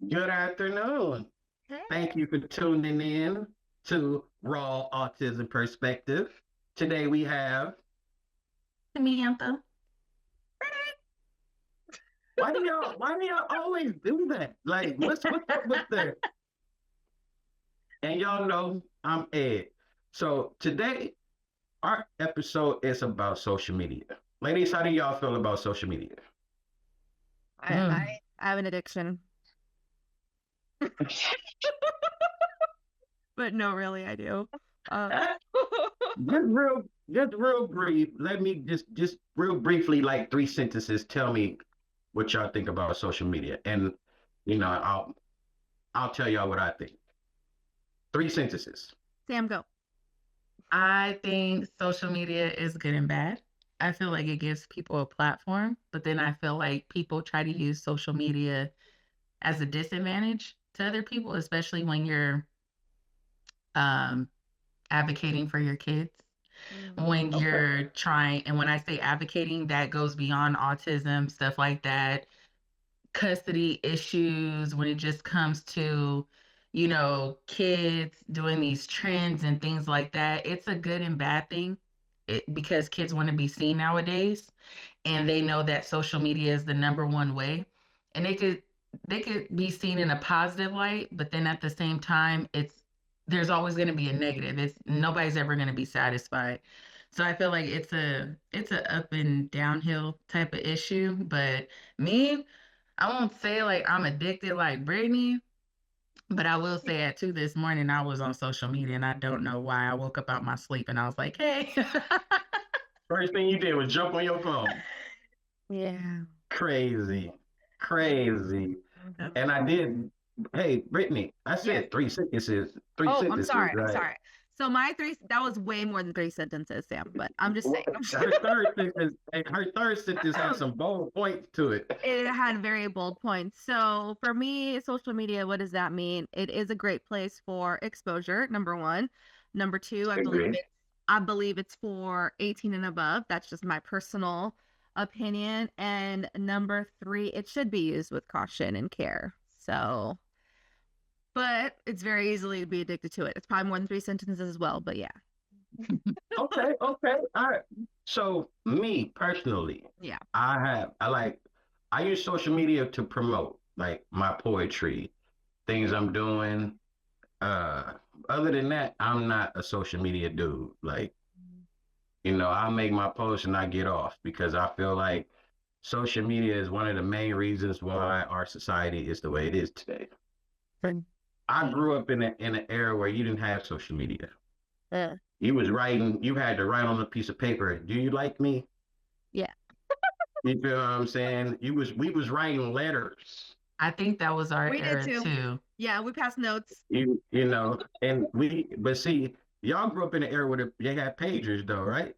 Good afternoon. Hey, Thank you for tuning in to Raw Autism Perspective. Today we have, Samantha. why do y'all always do that? Like, what's up with that? And y'all know I'm Ed. So today our episode is about social media. Ladies, how do y'all feel about social media? I, I I have an addiction, but no, really, I do. Uh, Just real brief. Let me just real briefly, like 3 sentences, tell me what y'all think about social media. And I'll tell y'all what I think. 3 sentences. Sam, go. I think social media is good and bad. I feel like it gives people a platform, but then I feel like people try to use social media as a disadvantage to other people, especially when you're um, advocating for your kids. When Okay. you're trying, and when I say advocating, that goes beyond autism, stuff like that, custody issues, when it just comes to, kids doing these trends and things like that. It's a good and bad thing because kids want to be seen nowadays, and they know that social media is the number one way. And they could be seen in a positive light, but then at the same time, there's always going to be a negative. It's nobody's ever going to be satisfied. So I feel like it's a up and downhill type of issue. But me, I won't say like I'm addicted like Brittany, but I will say at 2 this morning I was on social media and I don't know why. I woke up out my sleep and I was like, hey. First thing you did was jump on your phone. Yeah. Crazy. Crazy. And I did. Hey, Brittany, I Yes. said 3 sentences. Three Oh, I'm sentences, sorry. I'm right? sorry. So my that was way more than 3 sentences, Sam, but I'm just saying. Her third sentence has some bold points to it. It had very bold points. So for me, social media, what does that mean? It is a great place for exposure, number one. Number two, Agree. I believe it's for 18 and above. That's just my personal opinion. And number three, it should be used with caution and care. So, but it's very easily to be addicted to it. It's probably more than 3 sentences as well, but yeah. Okay, okay, all right. So me personally, Yeah. I use social media to promote like my poetry, things I'm doing. Uh, Other than that, I'm not a social media dude. Like, I make my post and I get off because I feel like social media is one of the main reasons why our society is the way it is today. Right. I grew up in an era where you didn't have social media. Uh, You had to write on a piece of paper, do you like me? yeah. You feel what I'm saying? We was writing letters. I think that was our We did era too. too. Yeah, we passed notes. And but see, y'all grew up in an era where they had pagers though, right?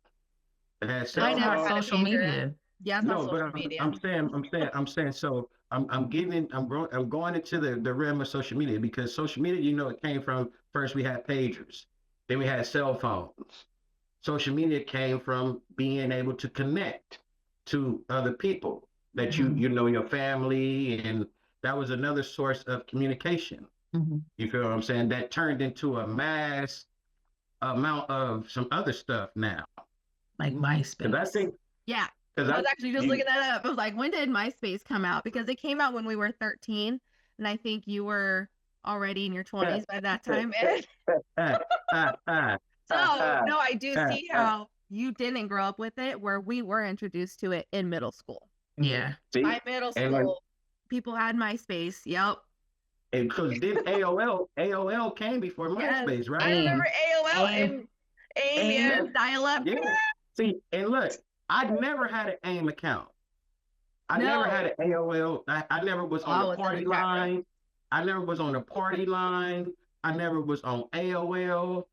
They had I cell That's never not had a phones. social pager. media. Yeah, it's not No, but social media. I'm saying. So I'm going into the realm of social media because social media, it came from first we had pagers, then we had cell phones. Social media came from being able to connect to other people that Mhm. your family, and that was another source of communication. Mhm. You feel what I'm saying? That turned into a mass amount of some other stuff now. Like Because I MySpace. think, Yeah. because I I was actually just you looking that up. I was like, when did MySpace come out? Because it came out when we were 13, and I think you were already in your 20s by that time. So, no, I do see how you didn't grow up with it, where we were introduced to it in middle school. Yeah. see, By middle and like, school, people had MySpace. Yep. because then AOL came before Yes. MySpace, I right? remember AIM. AOL AIM. and AIM, yeah, AIM. dial up. Yeah. See, and look, I never had an AIM account. I never No. had an AOL. I never was Oh, on I the was in the party chat room. line. I never was on the party line. I never was on AOL.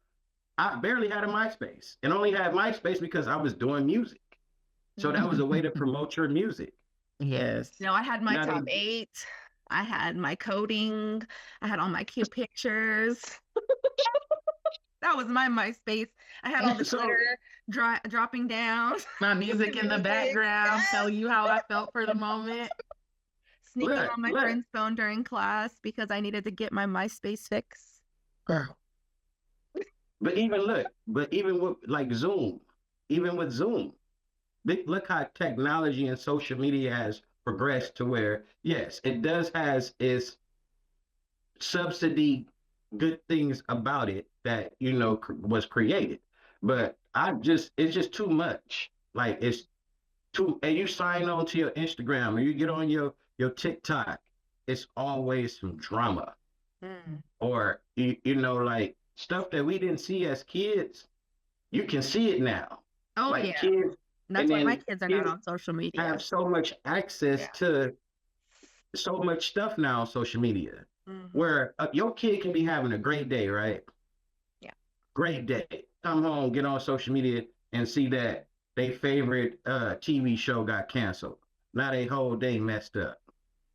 I barely had a MySpace and only had MySpace because I was doing music. So that was a way to promote your music. Yes. No, I had my Now top they, eight. I had my coding. I had all my cute pictures. That was my MySpace. I had all the so glitter dropping down. My The music in the music. background Yes. telling you how I felt for the moment. sneaking look, on my look, friend's phone during class because I needed to get my MySpace fix. girl. But even with like Zoom, even with Zoom, look how technology and social media has progressed to where, yes, it does has its subsidy good things about it that was created, but it's just too much. Like it's too, and you sign on to your Instagram or you get on your TikTok, it's always some drama or like stuff that we didn't see as kids. You can see it now. Oh Like yeah. kids, That's and why my then kids are not kids on social media. have so much access Yeah. to so much stuff now on social media, where your kid can be having a great day, right? Yeah. Great day. Come home, get on social media, and see that their favorite TV show got canceled. Now they whole day messed up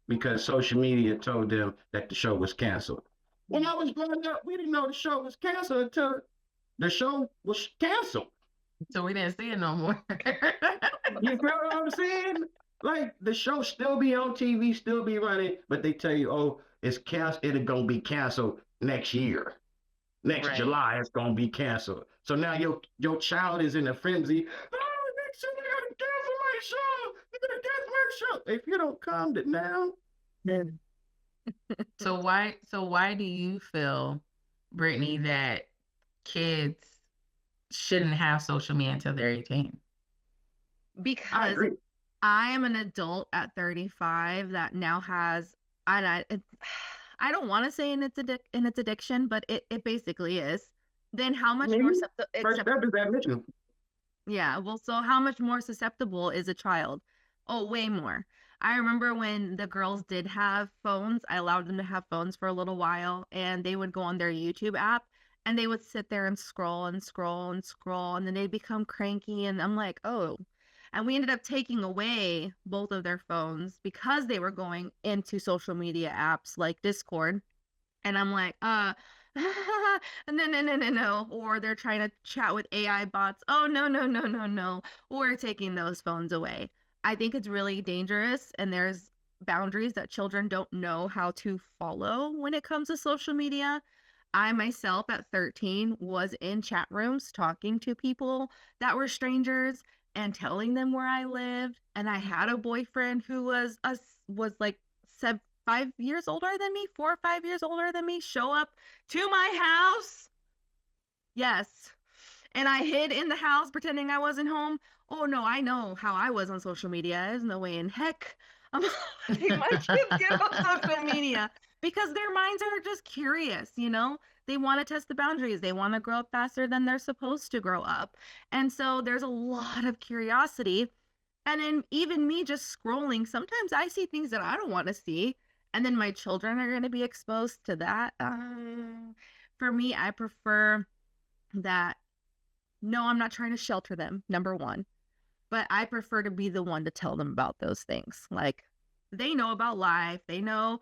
because social media told them that the show was canceled. When I was growing up, we didn't know the show was canceled until the show was canceled. So we didn't see it no more. You feel what I'm saying? Like the show still be on TV, still be running, but they tell you, oh, it's canceled. It's gonna be canceled next year. Next July, it's gonna be canceled. So now your child is in a frenzy. Oh, next year they're gonna cancel my show. They're gonna cancel my show. If you don't calm it down, then So why do you feel, Brittany, that kids shouldn't have social media until they're 18? Because I am an adult at 35 that now has, and I don't want to say in its addiction, but it basically is. Then how much more first step is admission. Yeah, well, so how much more susceptible is a child? Oh, way more. I remember when the girls did have phones, I allowed them to have phones for a little while, and they would go on their YouTube app and they would sit there and scroll and scroll and scroll, and then they'd become cranky. And I'm like, oh. And we ended up taking away both of their phones because they were going into social media apps like Discord. And I'm like, no. Or they're trying to chat with AI bots. Oh, no. We're taking those phones away. I think it's really dangerous. And there's boundaries that children don't know how to follow when it comes to social media. I myself at 13 was in chat rooms talking to people that were strangers and telling them where I lived. And I had a boyfriend who was like 5 years older than me, 4 or 5 years older than me, show up to my house. Yes. And I hid in the house pretending I wasn't home. Oh no, I know how I was on social media. There's no way in heck I'm letting my kids get on social media because their minds are just curious, They want to test the boundaries. They want to grow up faster than they're supposed to grow up. And so there's a lot of curiosity. And then even me just scrolling, sometimes I see things that I don't want to see. And then my children are going to be exposed to that. For me, I prefer that. No, I'm not trying to shelter them, number one. But I prefer to be the one to tell them about those things. Like, they know about life. They know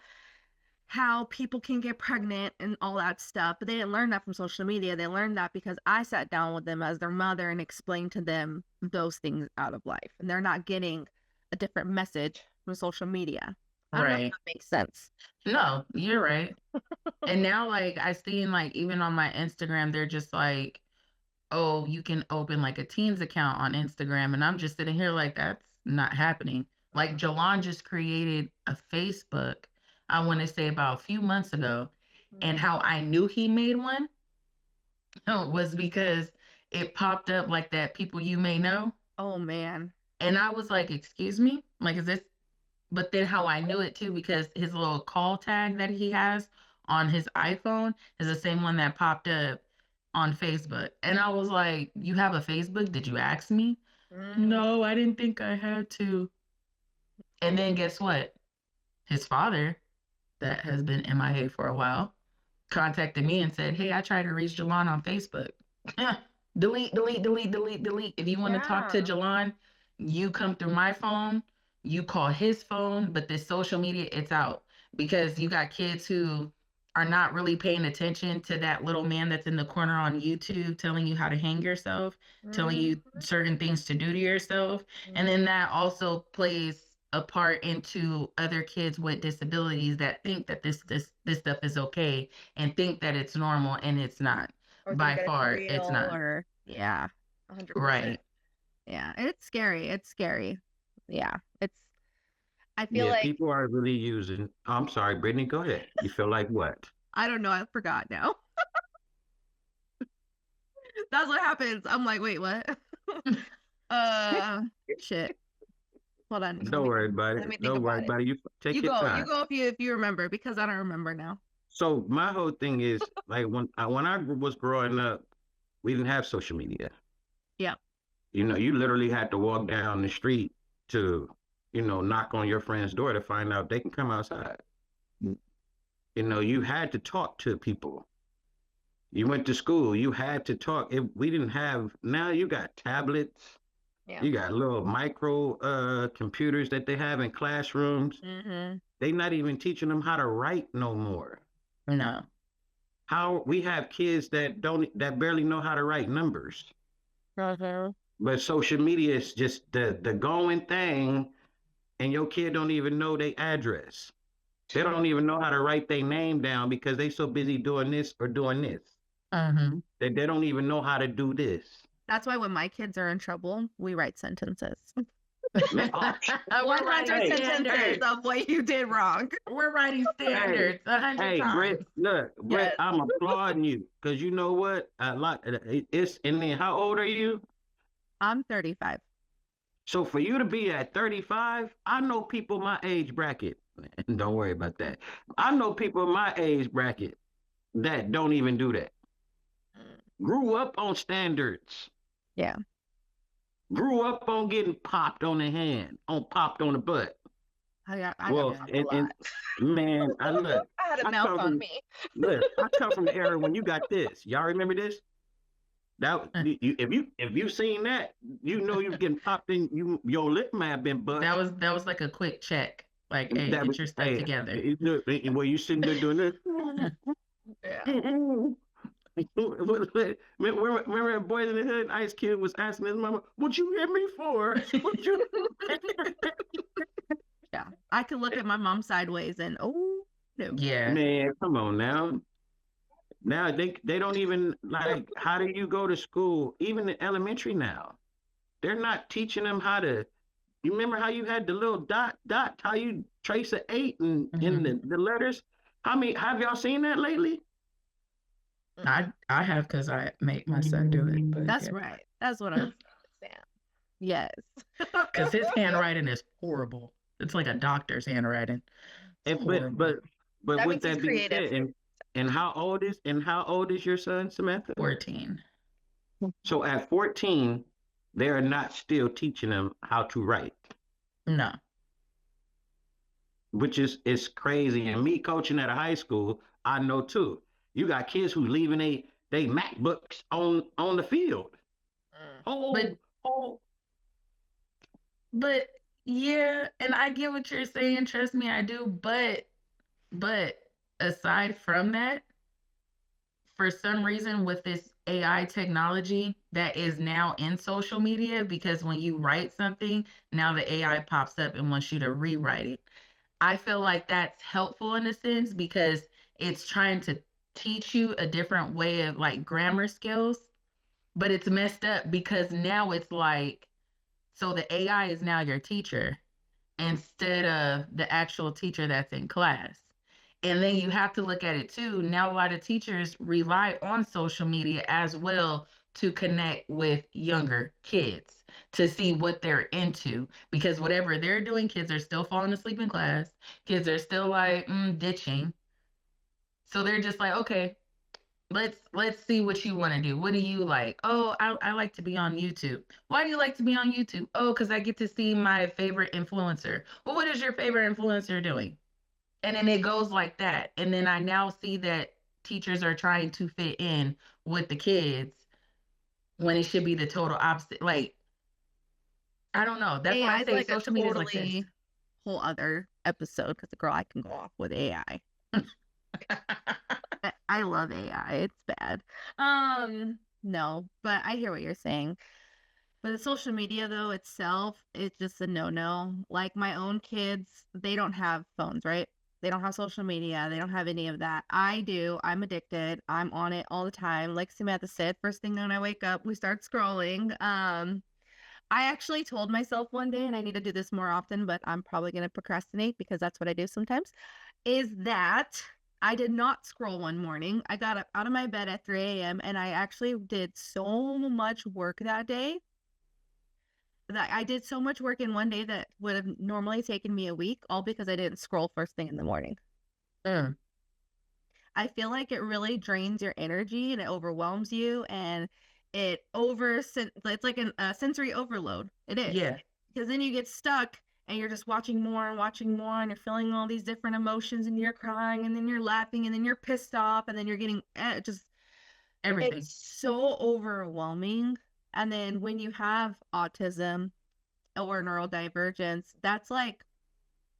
how people can get pregnant and all that stuff. But they didn't learn that from social media. They learned that because I sat down with them as their mother and explained to them those things out of life. And they're not getting a different message from social media. I don't know if that makes sense. No, you're right. And now, like, I see even on my Instagram, they're just like, oh, you can open like a teens account on Instagram. And I'm just sitting here like, that's not happening. Like, Jalon just created a Facebook, I want to say about a few months ago. And how I knew he made one was because it popped up like that people you may know. Oh, man. And I was like, excuse me? Like, is this? But then how I knew it too, because his little call tag that he has on his iPhone is the same one that popped up on Facebook. And I was like, you have a Facebook? Did you ask me? No, I didn't think I had to. And then guess what? His father, that has been MIA for a while, contacted me and said, hey, I tried to reach Jalon on Facebook. Delete. If you want to talk to Jalon, you come through my phone, you call his phone, but this social media, it's out. Because you got kids who are not really paying attention to that little man that's in the corner on YouTube telling you how to hang yourself, telling you certain things to do to yourself. And then that also plays apart into other kids with disabilities that think that this stuff is okay and think that it's normal, and it's not. Or By think that far, it's it's real, not. or yeah, 100%. Right. Yeah, it's scary. It's scary. Yeah, I feel Yeah, like people are really using. I'm sorry, Brittany, go ahead. You feel like what? I don't know. I forgot now. That's what happens. I'm like, wait, what? uh, shit. Hold on. Don't worry about Let me it. think Don't worry about it. about it. You take your You time. go if you remember, because I don't remember now. So my whole thing is like when I was growing up, we didn't have social media. Yeah. You know, you literally had to walk down the street to, knock on your friend's door to find out they can come outside. You know, you had to talk to people. You went to school, you had to talk. We didn't have. Now you got tablets. Yeah. You got little micro computers that they have in classrooms. Mm-hmm. They not even teaching them how to write no more. No. How we have kids that barely know how to write numbers. But social media is just the going thing, and your kid don't even know their address. They don't even know how to write their name down because they so busy doing this or doing this. Mm-hmm. That they don't even know how to do this. That's why when my kids are in trouble, we write sentences. We're writing standards of what you did wrong. We're writing standards 100 times. Britt, look, Britt, I'm applauding you because you know what? It's and then how old are you? I'm 35. So for you to be at 35, I know people my age bracket. Don't worry about that. I know people my age bracket that don't even do that. Grew up on standards. Yeah. Grew up on getting popped on the hand, popped on the butt. I got a lot. Man, I had a mouth on me. Look, I come from the era when you got this. Y'all remember this? That if you seen that, you know you getting popped in. Your lip may have been bust. That was like a quick check. Like, hey, get your stuff together. Well, you sitting there doing this. Remember Boys in the Hood? Ice Cube was asking his mama, "What you hit me for?" What you? Yeah, I could look at my mom sideways and no. Yeah, man, come on now. Now they don't even like. How do you go to school? Even in elementary now, they're not teaching them how to. You remember how you had the little dot, how you trace an 8 in the letters? Have y'all seen that lately? I have, because I make my son do it. But that's right. That's what I'm saying. Yes. Because his handwriting is horrible. It's like a doctor's handwriting. But with that being said, and how old is your son, Samantha? 14. So at 14, they are not still teaching them how to write. No. Which is crazy. And me coaching at a high school, I know too. You got kids who leaving they MacBooks on the field. But yeah, and I get what you're saying. Trust me, I do. But aside from that, for some reason with this AI technology that is now in social media, because when you write something, now the AI pops up and wants you to rewrite it. I feel like that's helpful in a sense because it's trying to teach you a different way of like grammar skills, but it's messed up because now it's like, so the AI is now your teacher instead of the actual teacher that's in class. And then you have to look at it too. Now, a lot of teachers rely on social media as well to connect with younger kids to see what they're into, because whatever they're doing, kids are still falling asleep in class. Kids are still like ditching. So they're just like, okay, let's see what you want to do. What do you like? Oh, I like to be on YouTube. Why do you like to be on YouTube? Oh, because I get to see my favorite influencer. Well, what is your favorite influencer doing? And then it goes like that. And then I now see that teachers are trying to fit in with the kids when it should be the total opposite. Like, I don't know. That's why I say social media is like this. Whole other episode, because girl, I can go off with AI. I love AI. It's bad. No, but I hear what you're saying. But the social media though itself, it's just a no-no. Like my own kids, they don't have phones, right? They don't have social media. They don't have any of that. I do. I'm addicted. I'm on it all the time. Like Samantha said, first thing when I wake up, we start scrolling. I actually told myself one day, and I need to do this more often, but I'm probably going to procrastinate because that's what I do sometimes, is that I did not scroll one morning. I got up out of my bed at 3 a.m. and I actually did so much work that day that I did so much work in one day that would have normally taken me a week, all because I didn't scroll first thing in the morning. I feel like it really drains your energy and it overwhelms you and it's like a sensory overload. It is. Yeah. Because then you get stuck and you're just watching more and you're feeling all these different emotions and you're crying and then you're laughing and then you're pissed off and then you're getting just Everything. It's so overwhelming. And then when you have autism or neurodivergence, that's like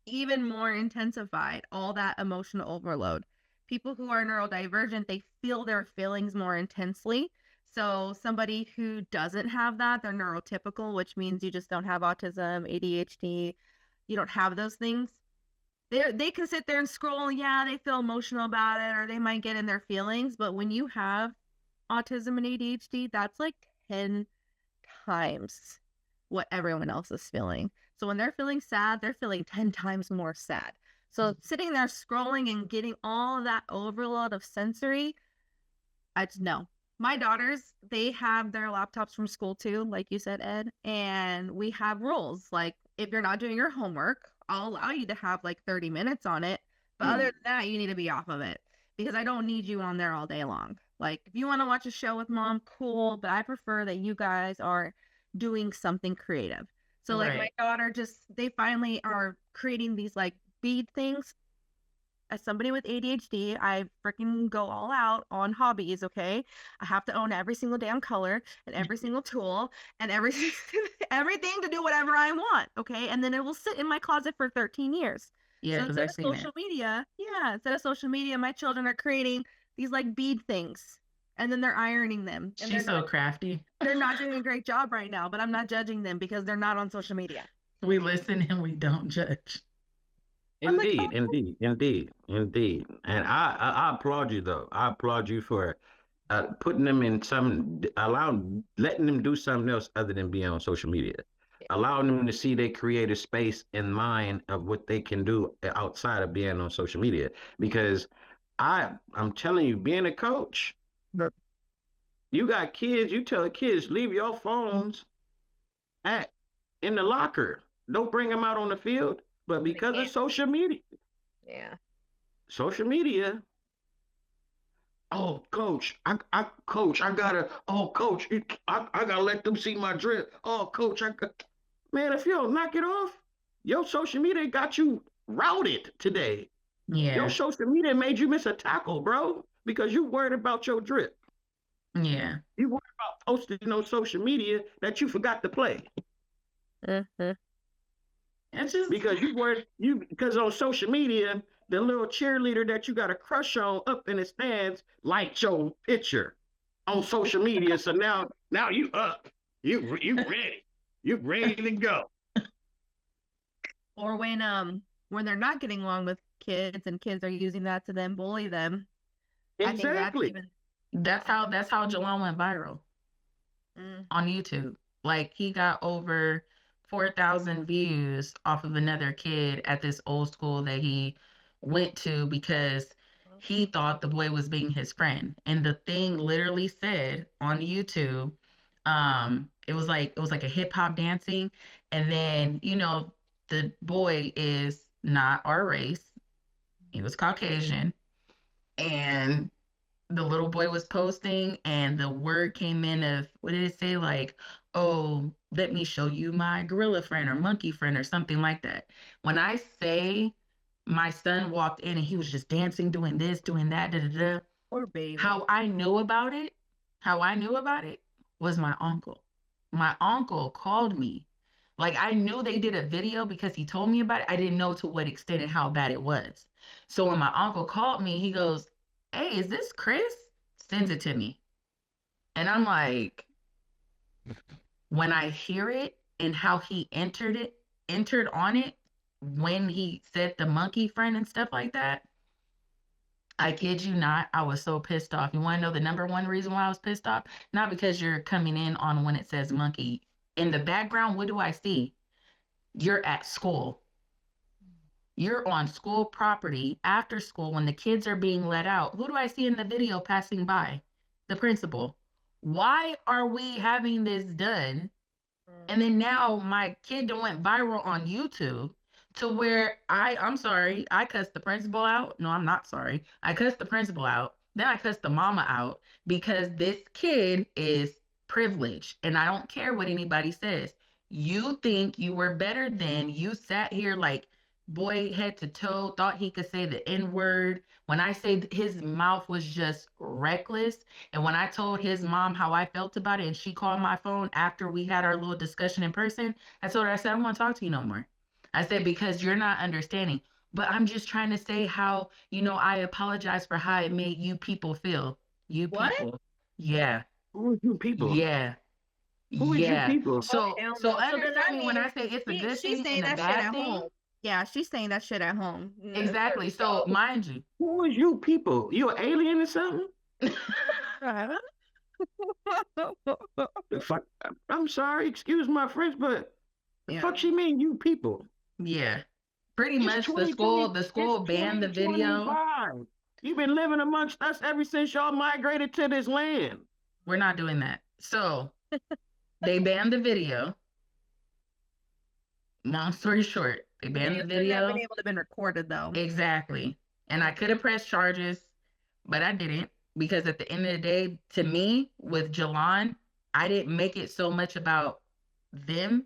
even more intensified, all that emotional overload. People who are neurodivergent, they feel their feelings more intensely. So somebody who doesn't have that, they're neurotypical, which means you just don't have autism, ADHD, you don't have those things. They can sit there and scroll, yeah, they feel emotional about it, or they might get in their feelings. But when you have autism and ADHD, that's like 10 times what everyone else is feeling. So when they're feeling sad, they're feeling 10 times more sad. So sitting there scrolling and getting all of that overload of sensory, I just know. My daughters, they have their laptops from school too, like you said, Ed, and we have rules. Like if you're not doing your homework, I'll allow you to have like 30 minutes on it. But other than that, you need to be off of it because I don't need you on there all day long. Like if you want to watch a show with mom, cool, but I prefer that you guys are doing something creative. So like my daughter they finally are creating these like bead things. As somebody with ADHD, I freaking go all out on hobbies, okay? I have to own every single damn color and every single tool and everything to do whatever I want, okay? And then it will sit in my closet for 13 years. Yeah, because I've seen social media, instead of social media, my children are creating these like bead things and then they're ironing them. And she's so crafty. They're not doing a great job right now, but I'm not judging them because they're not on social media. We listen and we don't judge. Indeed. And I applaud you though. I applaud you for putting them in letting them do something else other than being on social media. Allowing them to see their creative space in mind of what they can do outside of being on social media. Because I'm telling you, being a coach, you got kids, you tell the kids, leave your phones in the locker. Don't bring them out on the field. But because of social media. Yeah. Social media. Oh, coach, I gotta let them see my drip. Oh, coach, man, if you don't knock it off, your social media got you routed today. Yeah. Your social media made you miss a tackle, bro, because you worried about your drip. Yeah. You worried about posting on social media that you forgot to play. It's just because on social media, the little cheerleader that you got a crush on up in the stands liked your picture on social media. So now you up. You ready. You ready to go. Or when they're not getting along with kids and kids are using that to then bully them. Exactly. That's how Jalon went viral on YouTube. Like he got over 4,000 views off of another kid at this old school that he went to because he thought the boy was being his friend. And the thing literally said on YouTube, it was like a hip hop dancing. And then, the boy is not our race. He was Caucasian. And the little boy was posting and the word came in of, what did it say? Like, oh, let me show you my gorilla friend or monkey friend or something like that. When I say my son walked in and he was just dancing, doing this, doing that, Or baby. How I knew about it was my uncle. My uncle called me. Like I knew they did a video because he told me about it. I didn't know to what extent and how bad it was. So when my uncle called me, he goes, hey, is this Chris? Sends it to me. And I'm like, when I hear it and how he entered on it when he said the monkey friend and stuff like that, I kid you not, I was so pissed off. You want to know the number one reason why I was pissed off? Not because you're coming in on when it says monkey. In the background, what do I see? You're at school. You're on school property after school when the kids are being let out. Who do I see in the video passing by? The principal. Why are we having this done? And then now my kid done went viral on YouTube to where I'm sorry, I cussed the principal out. No, I'm not sorry. I cussed the principal out. Then I cussed the mama out because this kid is privileged and I don't care what anybody says. You think you were better than you sat here like boy head to toe, thought he could say the N word. When I say his mouth was just reckless, and when I told his mom how I felt about it, and she called my phone after we had our little discussion in person, I told her, I said, I don't want to talk to you no more. I said, because you're not understanding. But I'm just trying to say how, I apologize for how it made you people feel. You What? people. Yeah. Who is you people? Yeah. Who is you Yeah. people? So hell so no. So then that understand me when I means say it's a good she's thing saying and a that shit bad at thing. home. Yeah, she's saying that shit at home. Exactly. So mind you. Who is you people? You an alien or something? Fuck, I'm sorry, excuse my French, but the fuck she mean you people? Yeah. Pretty It's much the 2020. school It's banned the video. 2025. You've been living amongst us ever since y'all migrated to this land. We're not doing that. So they banned the video. Long story short, they banned the Not video. been able to been recorded though. Exactly. And I could have pressed charges, but I didn't because at the end of the day, to me, with Jalon, I didn't make it so much about them.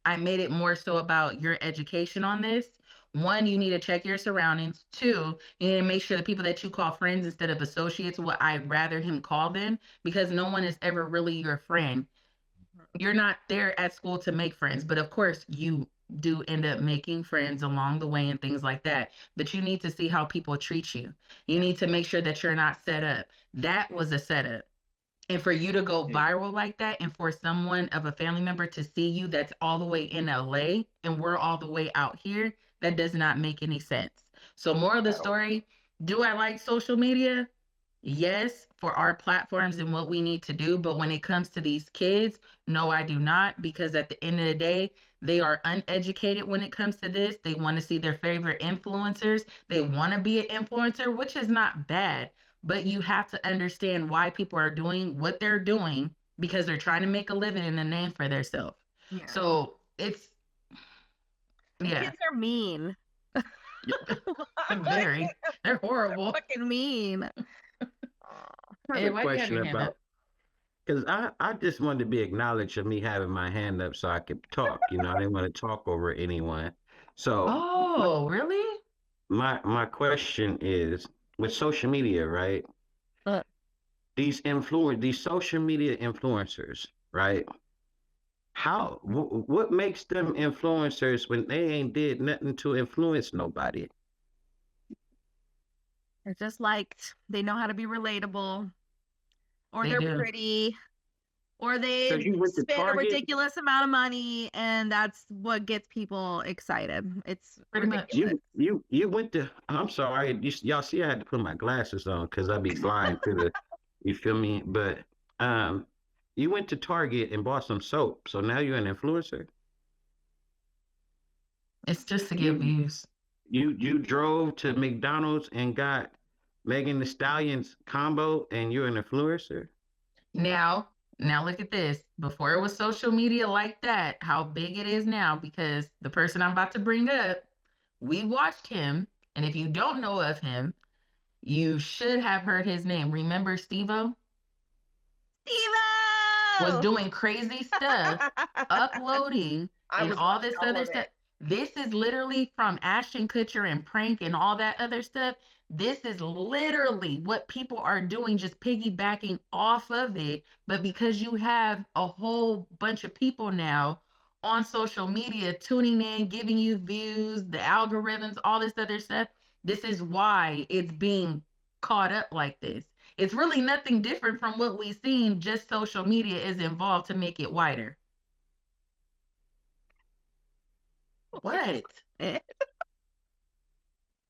I made it more so about your education on this. One, you need to check your surroundings. Two, you need to make sure the people that you call friends instead of associates, what I'd rather him call them, because no one is ever really your friend. You're not there at school to make friends, but of course you do end up making friends along the way and things like that. But you need to see how people treat you. You need to make sure that you're not set up. That was a setup. And for you to go viral like that, and for someone of a family member to see you that's all the way in LA and we're all the way out here, that does not make any sense. So, more of the story, do I like social media? Yes, for our platforms and what we need to do. But when it comes to these kids, no, I do not, because at the end of the day, they are uneducated when it comes to this. They want to see their favorite influencers. They want to be an influencer, which is not bad. But you have to understand why people are doing what they're doing because they're trying to make a living and a name for themselves. Yeah. So it's, yeah. Kids are mean. They're horrible. Fucking mean. I have a question about, because I just wanted to be acknowledged of me having my hand up so I could talk. I didn't want to talk over anyone. So, oh, really? My question is, with social media, right? These social media influencers, right? What makes them influencers when they ain't did nothing to influence nobody? They're just like, they know how to be relatable, or They they're do. pretty, or they So spend a ridiculous amount of money, and that's what gets people excited. It's Pretty much. ridiculous. You went to. I'm sorry, y'all see I had to put my glasses on because I be flying through the. You feel me? But you went to Target and bought some soap, so now you're an influencer. It's just to get views. You drove to McDonald's and got Megan Thee Stallion's combo, and you're an influencer. Now look at this. Before it was social media like that, how big it is now, because the person I'm about to bring up, we watched him, and if you don't know of him, you should have heard his name. Remember Steve-O? Steve-O! Was doing crazy stuff, uploading, and all this other stuff. This is literally from Ashton Kutcher and prank and all that other stuff. This is literally what people are doing, just piggybacking off of it. But because you have a whole bunch of people now on social media tuning in, giving you views, the algorithms, all this other stuff, this is why it's being caught up like this. It's really nothing different from what we've seen, just social media is involved to make it wider. What?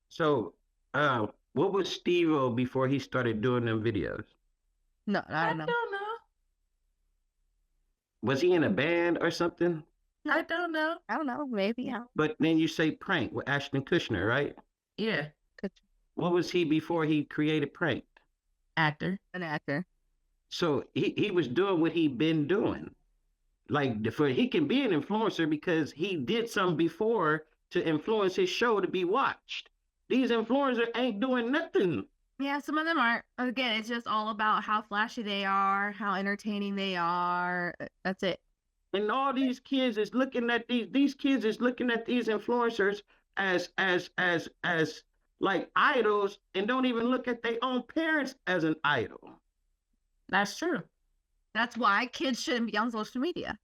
So, what was Steve-O before he started doing them videos? No, I don't know. don't know. Was he in a band or something? I don't know. I don't know. Maybe. Yeah. But then you say Prank with Ashton Kutcher, right? Yeah, What was he before he created Prank? actor. An actor. So he was doing what he been doing. Like for he can be an influencer because he did something before to influence his show to be watched. These influencers ain't doing nothing. Yeah, some of them aren't. Again, it's just all about how flashy they are, how entertaining they are. That's it. And all these kids is looking at these kids is looking at these influencers as like idols and don't even look at their own parents as an idol. That's true. That's why kids shouldn't be on social media.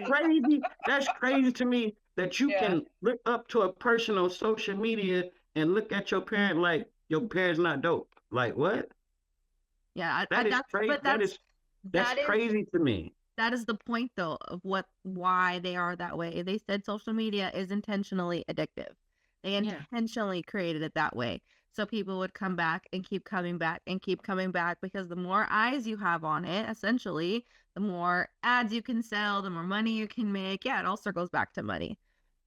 Crazy. That's crazy to me that you can look up to a person on social media and look at your parent like your parent's not dope. Like what? Yeah, That's crazy. That's crazy to me. That is the point though of why they are that way. They said social media is intentionally addictive. They intentionally created it that way. So people would come back and keep coming back and keep coming back because the more eyes you have on it, essentially, the more ads you can sell, the more money you can make. Yeah, it all circles back to money.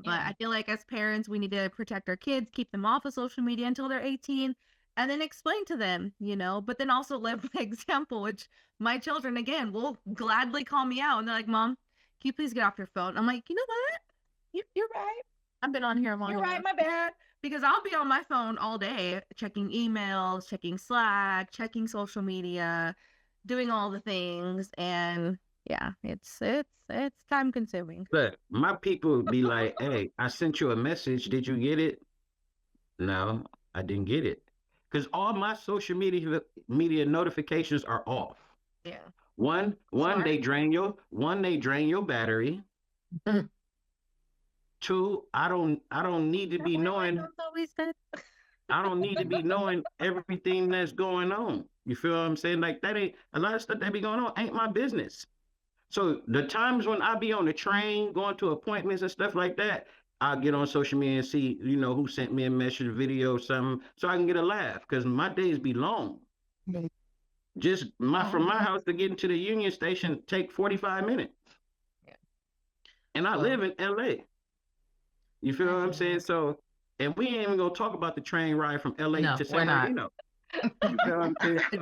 But I feel like as parents, we need to protect our kids, keep them off of social media until they're 18, and then explain to them, but then also live by example, which my children, again, will gladly call me out. And they're like, Mom, can you please get off your phone? I'm like, you know what? You're right. I've been on here long enough. You're right, my bad. Because I'll be on my phone all day, checking emails, checking Slack, checking social media, doing all the things. And yeah, it's time consuming. Look, my people would be like, hey, I sent you a message. Did you get it? No, I didn't get it. Because all my social media notifications are off. Yeah. One, they drain your battery. Two, I don't need to be knowing. I don't need to be knowing everything that's going on. You feel what I'm saying? Like that ain't a lot of stuff that be going on ain't my business. So the times when I be on the train going to appointments and stuff like that, I'll get on social media and see, who sent me a message, video, something, so I can get a laugh. Cause my days be long. Just from my house to get into the Union Station take 45 minutes. Yeah. And I live in LA. You feel what I'm saying? So, and we ain't even gonna talk about the train ride from LA to San Marino. You feel what I'm saying?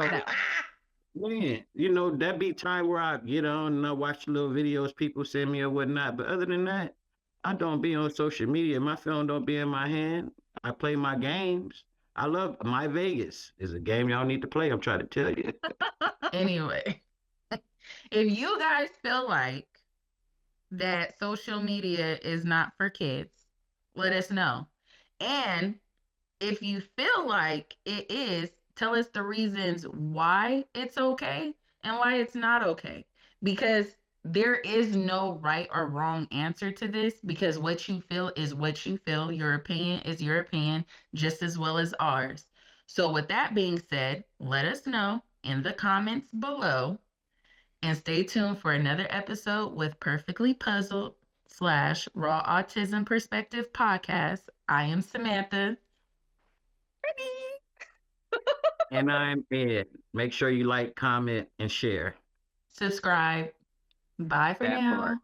Man, that be time where I get on and I watch little videos people send me or whatnot. But other than that, I don't be on social media. My phone don't be in my hand. I play my games. I love My Vegas. Is a game y'all need to play. I'm trying to tell you. Anyway, if you guys feel like that social media is not for kids, let us know. And if you feel like it is, tell us the reasons why it's okay and why it's not okay. Because there is no right or wrong answer to this, because what you feel is what you feel. Your opinion is your opinion, just as well as ours. So with that being said, let us know in the comments below, and stay tuned for another episode with Perfectly Puzzled / Raw Autism Perspective Podcast. I am Samantha. And I'm Ed. Make sure you like, comment, and share. Subscribe. Bye for now.